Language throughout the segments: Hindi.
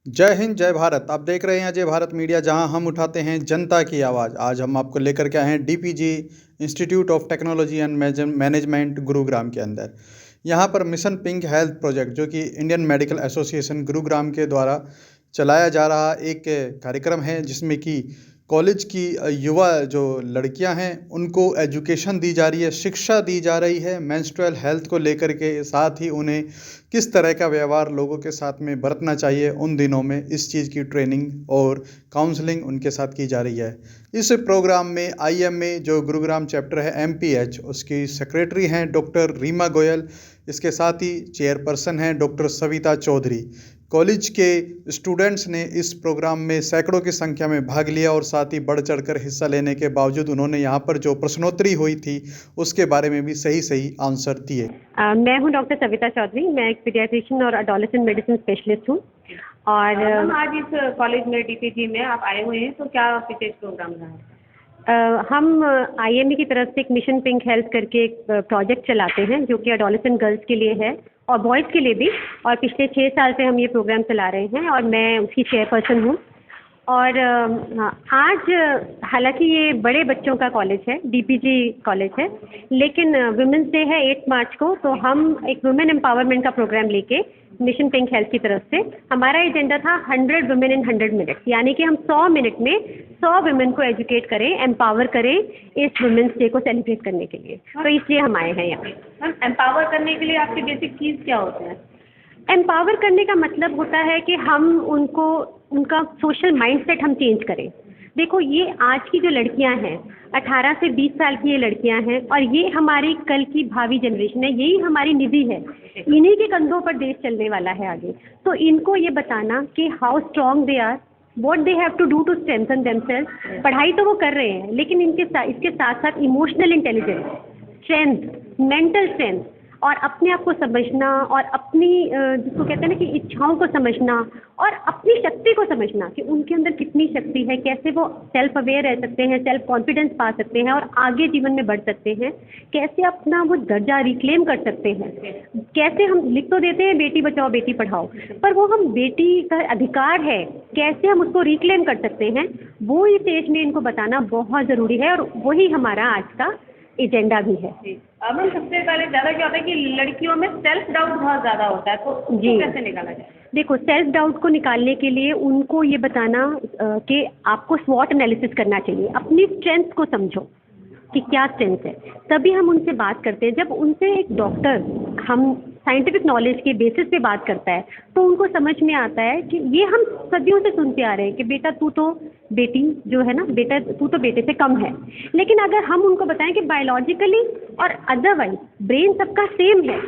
जय हिंद, जय भारत। आप देख रहे हैं अजय भारत मीडिया, जहां हम उठाते हैं जनता की आवाज़। आज हम आपको लेकर के आए हैं DPG institute of technology and management Gurugram के अंदर। यहां पर मिशन पिंक हेल्थ प्रोजेक्ट, जो कि इंडियन मेडिकल एसोसिएशन गुरुग्राम के द्वारा चलाया जा रहा एक कार्यक्रम है, जिसमें कि कॉलेज की युवा जो लड़कियां हैं उनको एजुकेशन दी जा रही है, शिक्षा दी जा रही है मेंस्ट्रुअल हेल्थ को लेकर के। साथ ही उन्हें किस तरह का व्यवहार लोगों के साथ में बरतना चाहिए उन दिनों में, इस चीज़ की ट्रेनिंग और काउंसलिंग उनके साथ की जा रही है। इस प्रोग्राम में आईएमए जो गुरुग्राम चैप्टर है एमपीएच, उसकी सेक्रेटरी हैं डॉक्टर रीमा गोयल। इसके साथ ही चेयरपर्सन हैं डॉक्टर सविता चौधरी। कॉलेज के स्टूडेंट्स ने इस प्रोग्राम में सैकड़ों की संख्या में भाग लिया और साथ ही बढ़ चढ़कर हिस्सा लेने के बावजूद उन्होंने यहाँ पर जो प्रश्नोत्तरी हुई थी उसके बारे में भी सही सही आंसर दिए। मैं हूं डॉक्टर सविता चौधरी। मैं एक पीडियाट्रिशियन और एडोलेसेंट मेडिसिन स्पेशलिस्ट हूं। और आज इस कॉलेज में डीपीजी में आप आए हुए हैं, तो क्या विशेष प्रोग्राम रहा है? हम आईएमए की तरफ से एक मिशन पिंक हेल्थ करके एक प्रोजेक्ट चलाते हैं, जो कि एडोलेसेंट गर्ल्स के लिए है और बॉयज़ के लिए भी। और पिछले 6 साल से हम ये प्रोग्राम चला रहे हैं और मैं उसकी चेयरपर्सन हूँ। और आज हालांकि ये बड़े बच्चों का कॉलेज है, डीपीजी कॉलेज है, लेकिन वुमेंस डे है 8 मार्च को, तो हम एक वुमेन एम्पावरमेंट का प्रोग्राम लेके मिशन पिंक हेल्थ की तरफ से, हमारा एजेंडा था 100 वुमेन इन 100 मिनट्स, यानी कि हम 100 मिनट में 100 वुमेन को एजुकेट करें, एम्पावर करें इस वुमेंस डे को सेलिब्रेट करने के लिए। तो इसलिए हम आए हैं यहाँ। मैम, एम्पावर करने के लिए आपकी बेसिक चीज़ क्या होती है? एम्पावर करने का मतलब होता है कि हम उनको, उनका सोशल माइंडसेट हम चेंज करें। देखो, ये आज की जो लड़कियां हैं, 18 से 20 साल की ये लड़कियां हैं, और ये हमारी कल की भावी जनरेशन है, यही हमारी निधि है। इन्हीं के कंधों पर देश चलने वाला है आगे। तो इनको ये बताना कि how strong they are, what they have to do to strengthen themselves. पढ़ाई तो वो कर रहे हैं, लेकिन इसके साथ साथ emotional intelligence, strength, mental strength, और अपने आप को समझना, और अपनी जिसको कहते हैं ना कि इच्छाओं को समझना, और अपनी शक्ति को समझना कि उनके अंदर कितनी शक्ति है, कैसे वो सेल्फ अवेयर रह सकते हैं, सेल्फ कॉन्फिडेंस पा सकते हैं और आगे जीवन में बढ़ सकते हैं, कैसे अपना वो दर्जा रिक्लेम कर सकते हैं। कैसे हम लिख तो देते हैं बेटी बचाओ बेटी पढ़ाओ, पर वो हम बेटी का अधिकार है, कैसे हम उसको रिक्लेम कर सकते हैं, वो इस एज में इनको बताना बहुत ज़रूरी है। और वही हमारा आज का एजेंडा भी है। मैम, सबसे पहले ज़्यादा क्या होता है कि लड़कियों में सेल्फ डाउट बहुत ज़्यादा होता है, तो उसको कैसे निकाला जाए? देखो, सेल्फ डाउट को निकालने के लिए उनको ये बताना कि आपको स्वॉट एनालिसिस करना चाहिए। अपनी स्ट्रेंथ को समझो कि क्या स्ट्रेंथ है, तभी हम उनसे बात करते हैं। जब उनसे एक डॉक्टर हम साइंटिफिक नॉलेज के बेसिस पे बात करता है, तो उनको समझ में आता है कि ये हम सदियों से सुनते आ रहे हैं कि बेटा तू तो, बेटी जो है ना, बेटा तू तो बेटे से कम है। लेकिन अगर हम उनको बताएं कि बायोलॉजिकली और अदरवाइज ब्रेन सबका सेम है,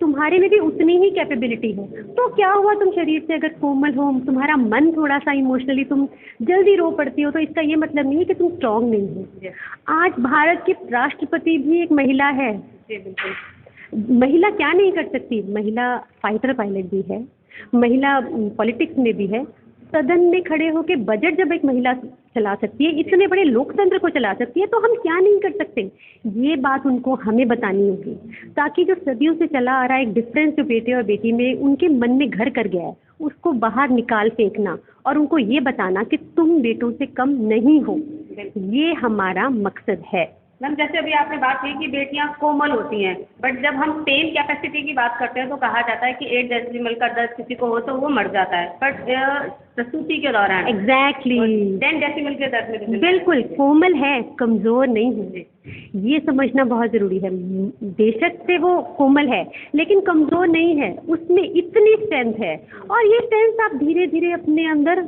तुम्हारे में भी उतनी ही कैपेबिलिटी है, तो क्या हुआ तुम शरीर से अगर कोमल हो, तुम्हारा मन थोड़ा सा इमोशनली तुम जल्दी रो पड़ती हो, तो इसका ये मतलब नहीं है कि तुम स्ट्रांग नहीं हो। आज भारत के राष्ट्रपति भी एक महिला है। महिला क्या नहीं कर सकती? महिला फाइटर पायलट भी है, महिला पॉलिटिक्स में भी है, सदन में खड़े होकर बजट जब एक महिला चला सकती है, इतने बड़े लोकतंत्र को चला सकती है, तो हम क्या नहीं कर सकते? ये बात उनको हमें बतानी होगी, ताकि जो सदियों से चला आ रहा है एक डिफरेंस जो बेटे और बेटी में उनके मन में घर कर गया है, उसको बाहर निकाल फेंकना और उनको ये बताना कि तुम बेटों से कम नहीं हो, ये हमारा मकसद है। मैम, जैसे अभी आपने बात की कि बेटियां कोमल होती हैं, बट जब हम पेन कैपेसिटी की बात करते हैं तो कहा जाता है कि 8 डेसिमल का दर्द किसी को हो तो वो मर जाता है, बट प्रसूति के दौरान एग्जैक्टली 10 डेसिमल के दर्द में बिल्कुल कोमल है, कमज़ोर नहीं है। ये समझना बहुत ज़रूरी है। बेशक से वो कोमल है, लेकिन कमज़ोर नहीं है, उसमें इतनी स्ट्रेंथ है, और ये स्ट्रेंथ आप धीरे धीरे अपने अंदर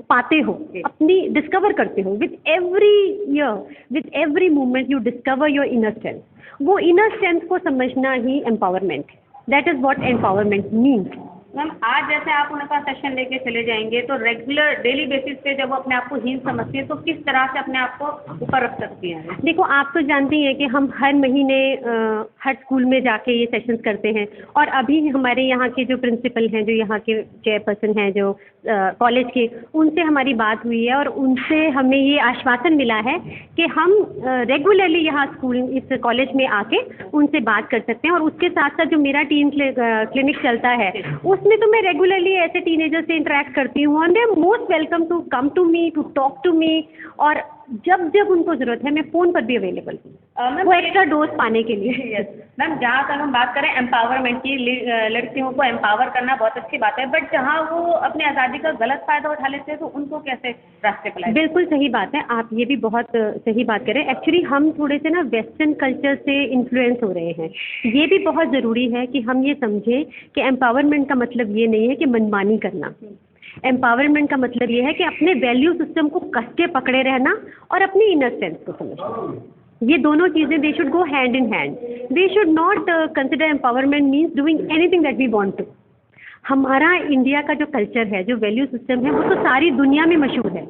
पाते हो, अपनी डिस्कवर करते हो। With every year, with every movement you discover your inner strength. वो इनर स्ट्रेंथ को समझना ही एम्पावरमेंट है। That is what empowerment means. Ma'am, आज जैसे आप उनका सेशन लेके चले जाएंगे, तो रेगुलर डेली बेसिस पे जब वो अपने आप को हीन समझती है, तो किस तरह से अपने आप को ऊपर रख सकती हैं? देखो, आप तो जानती हैं कि हम हर महीने हर स्कूल में जाके ये सेशंस करते हैं, और अभी हमारे यहाँ के जो प्रिंसिपल हैं, जो यहाँ के चेयरपर्सन हैं, जो कॉलेज के, उनसे हमारी बात हुई है और उनसे हमें ये आश्वासन मिला है कि हम रेगुलरली यहाँ स्कूल इस कॉलेज में आके उनसे बात कर सकते हैं। और उसके साथ साथ जो मेरा टीन क्लिनिक चलता है उसमें तो मैं रेगुलरली ऐसे टीनेजर से इंटरेक्ट करती हूँ और they are most welcome to come to me, to talk to me. और जब जब उनको ज़रूरत है मैं फ़ोन पर भी अवेलेबल हूँ वो एक्स्ट्रा डोज पाने के लिए। यस मैम, जहाँ तक हम बात करें एम्पावरमेंट की, लड़कियों को एम्पावर करना बहुत अच्छी बात है, बट जहाँ वो अपनी आज़ादी का गलत फ़ायदा उठा लेते हैं तो उनको कैसे रास्ते पर लाएं? बिल्कुल सही बात है, आप ये भी बहुत सही बात करें। एक्चुअली हम थोड़े से ना वेस्टर्न कल्चर से इन्फ्लुएंस हो रहे हैं। ये भी बहुत ज़रूरी है कि हम ये समझें कि एम्पावरमेंट का मतलब ये नहीं है कि मनमानी करना। एम्पावरमेंट का मतलब ये है कि अपने वैल्यू सिस्टम को कस के पकड़े रहना और अपनी इनर सेंस को समझना। ये दोनों चीज़ें they should go hand in hand. They should not consider empowerment means doing anything that we want to. हमारा इंडिया का जो कल्चर है, जो वैल्यू सिस्टम है, वो तो सारी दुनिया में मशहूर है।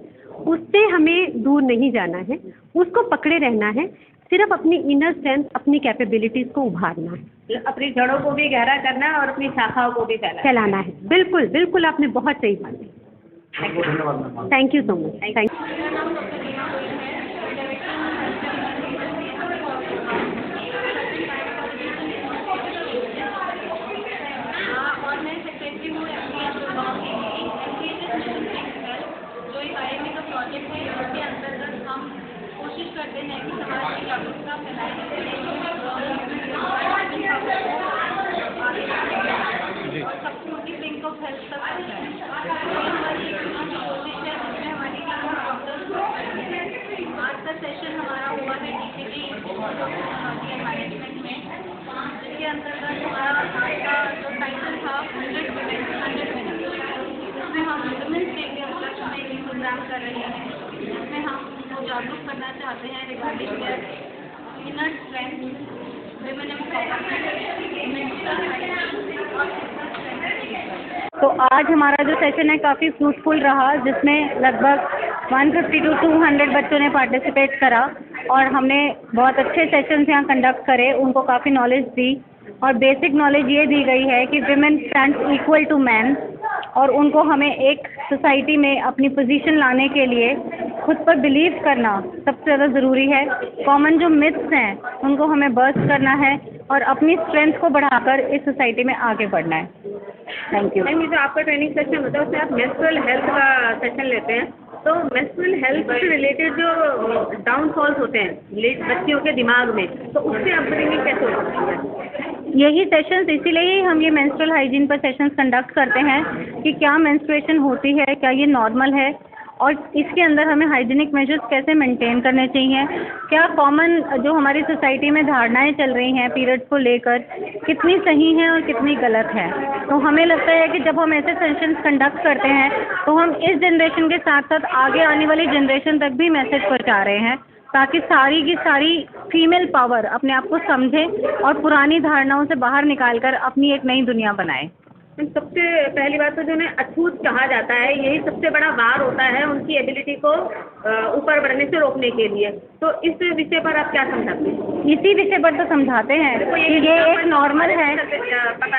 उससे हमें दूर नहीं जाना है, उसको पकड़े रहना है। सिर्फ अपनी इनर स्ट्रेंथ, अपनी कैपेबिलिटीज़ को उभारना है, अपनी जड़ों को भी गहरा करना है और अपनी शाखाओं को भी फैलाना है। बिल्कुल बिल्कुल, आपने बहुत सही बात की। Thank you so much. Thank कोशिश करते हैं कि समाज की जागरूकता फैलाने के लिए और सबको मोटी लिंक ऑफ हेल्थ तक पहुँचाएं। हमारी कोशिश है जिसमें हमारी आज का सेशन हमारा हुआ है DPG मैनेजमेंट में, जिसके अंतर्गत हमारा आज का जो टाइटल था 100 मिनट, उसमें हम वुमेन्स डे के उपलक्ष्य में ये प्रोग्राम कर रहे हैं, जिसमें हम जागरूक करना चाहते हैं regarding their inner strength, women empowerment. तो आज हमारा जो सेशन है काफ़ी फ्रूटफुल रहा, जिसमें लगभग 150 to 200 बच्चों ने पार्टिसिपेट करा और हमने बहुत अच्छे सेशंस यहाँ कंडक्ट करे, उनको काफ़ी नॉलेज दी। और बेसिक नॉलेज ये दी गई है कि women stands equal to man और उनको हमें एक सोसाइटी में अपनी पोजीशन लाने के लिए खुद पर बिलीव करना सबसे ज़्यादा ज़रूरी है। कॉमन जो मिथ्स हैं उनको हमें बर्स्ट करना है और अपनी स्ट्रेंथ को बढ़ाकर इस सोसाइटी में आगे बढ़ना है। Thank you. मैम, ये जो आपका ट्रेनिंग सेशन होता है उसमें आप मेंस्ट्रुअल हेल्थ का सेशन लेते हैं, तो मेंस्ट्रुअल हेल्थ से रिलेटेड जो डाउनफॉल्स होते हैं बच्चियों के दिमाग में, तो उससे अपब्रिंगिंग कैसे हो सकती है? यही सेशंस, इसीलिए ही हम ये मेंस्ट्रुअल हाइजीन पर सेशंस कंडक्ट करते हैं कि क्या मेंस्ट्रुएशन होती है, क्या ये नॉर्मल है और इसके अंदर हमें हाइजीनिक मेजर्स कैसे मेंटेन करने चाहिए, क्या कॉमन जो हमारी सोसाइटी में धारणाएं चल रही हैं पीरियड्स को लेकर कितनी सही हैं और कितनी गलत है। तो हमें लगता है कि जब हम ऐसे सेशंस कंडक्ट करते हैं तो हम इस जनरेशन के साथ साथ आगे आने वाली जनरेशन तक भी मैसेज पहुंचा रहे हैं, ताकि सारी की सारी फीमेल पावर अपने आप को समझें और पुरानी धारणाओं से बाहर निकालकर अपनी एक नई दुनिया बनाएं। सबसे पहली बात तो जो उन्हें अछूत कहा जाता है, यही सबसे बड़ा वार होता है उनकी एबिलिटी को ऊपर बढ़ने से रोकने के लिए। तो इस विषय पर आप क्या समझाते हैं? इसी विषय पर तो समझाते हैं कि ये एक नॉर्मल है।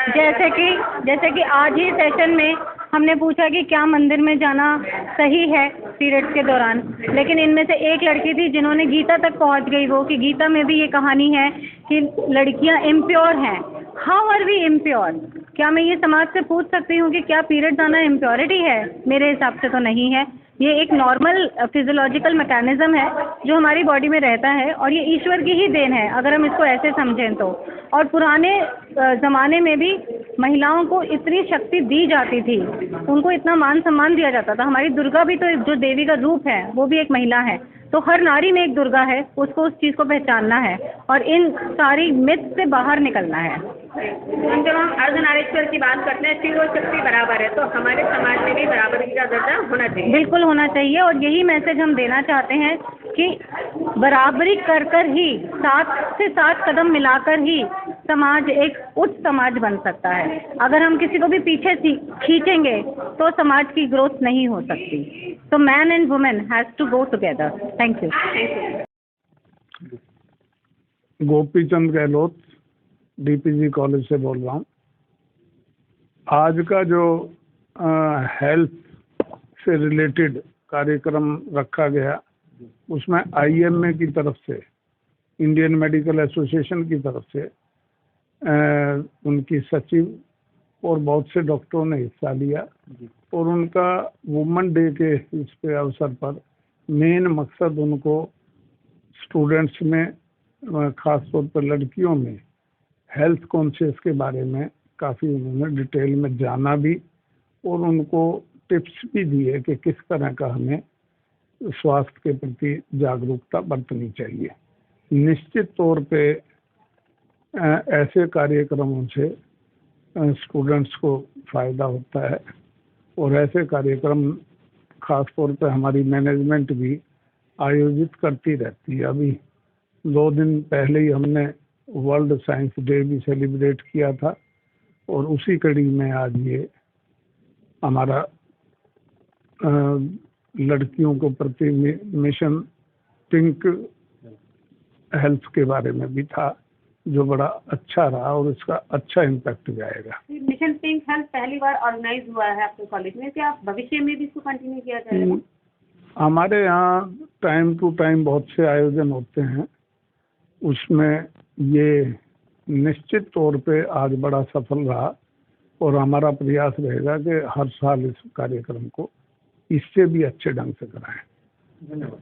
जैसे कि आज ही सेशन में हमने पूछा कि क्या मंदिर में जाना सही है पीरियड्स के दौरान, लेकिन इनमें से एक लड़की थी जिन्होंने गीता तक पहुंच गई वो कि गीता में भी ये कहानी है कि लड़कियां इम्प्योर हैं। How are we impure? क्या मैं ये समाज से पूछ सकती हूँ कि क्या पीरियड्स आना इम्प्योरिटी है? मेरे हिसाब से तो नहीं है। ये एक नॉर्मल फिजियोलॉजिकल मैकेनिज्म है जो हमारी बॉडी में रहता है और ये ईश्वर की ही देन है अगर हम इसको ऐसे समझें तो। और पुराने ज़माने में भी महिलाओं को इतनी शक्ति दी जाती थी, उनको इतना मान सम्मान दिया जाता था। हमारी दुर्गा भी तो जो देवी का रूप है वो भी एक महिला है, तो हर नारी में एक दुर्गा है, उसको उस चीज़ को पहचानना है और इन सारी मिथ से बाहर निकलना है। जब हम अर्धनारीश्वर की बात करते हैं फिर वो शक्ति बराबर है, तो हमारे समाज में भी बराबरी का दर्जा होना चाहिए। बिल्कुल होना चाहिए और यही मैसेज हम देना चाहते हैं कि बराबरी कर कर ही 7 से 7 कदम मिलाकर ही समाज एक उच्च समाज बन सकता है। अगर हम किसी को भी पीछे खींचेंगे तो समाज की ग्रोथ नहीं हो सकती। तो man and women has to go together. Thank you. Gopichand Gehlot DPG college से बोल रहा हूँ। आज का जो हेल्थ से रिलेटेड कार्यक्रम रखा गया। उसमें IMA की तरफ से, इंडियन मेडिकल एसोसिएशन की तरफ से उनकी सचिव और बहुत से डॉक्टरों ने हिस्सा लिया और उनका वुमेन डे के इस पे अवसर पर मेन मकसद उनको स्टूडेंट्स में, खास तौर पर लड़कियों में हेल्थ कॉन्शियस के बारे में काफ़ी उन्होंने डिटेल में जाना भी और उनको टिप्स भी दिए कि किस तरह का हमें स्वास्थ्य के प्रति जागरूकता बरतनी चाहिए। निश्चित तौर पे ऐसे कार्यक्रमों से स्टूडेंट्स को फ़ायदा होता है और ऐसे कार्यक्रम खास तौर पे हमारी मैनेजमेंट भी आयोजित करती रहती है। अभी 2 दिन पहले ही हमने वर्ल्ड साइंस डे भी सेलिब्रेट किया था और उसी कड़ी में आज ये हमारा लड़कियों को प्रति मिशन थिंक हेल्थ के बारे में भी था, जो बड़ा अच्छा रहा और इसका अच्छा इम्पैक्ट जाएगा। मिशन थिंक हेल्थ पहली बार ऑर्गेनाइज हुआ है आपके कॉलेज में, क्या भविष्य में भी इसको कंटिन्यू किया जाएगा? हमारे यहाँ टाइम टू टाइम बहुत से आयोजन होते हैं, उसमें ये निश्चित तौर पे आज बड़ा सफल रहा और हमारा प्रयास रहेगा कि हर साल इस कार्यक्रम को इससे भी अच्छे ढंग से कराएं। धन्यवाद।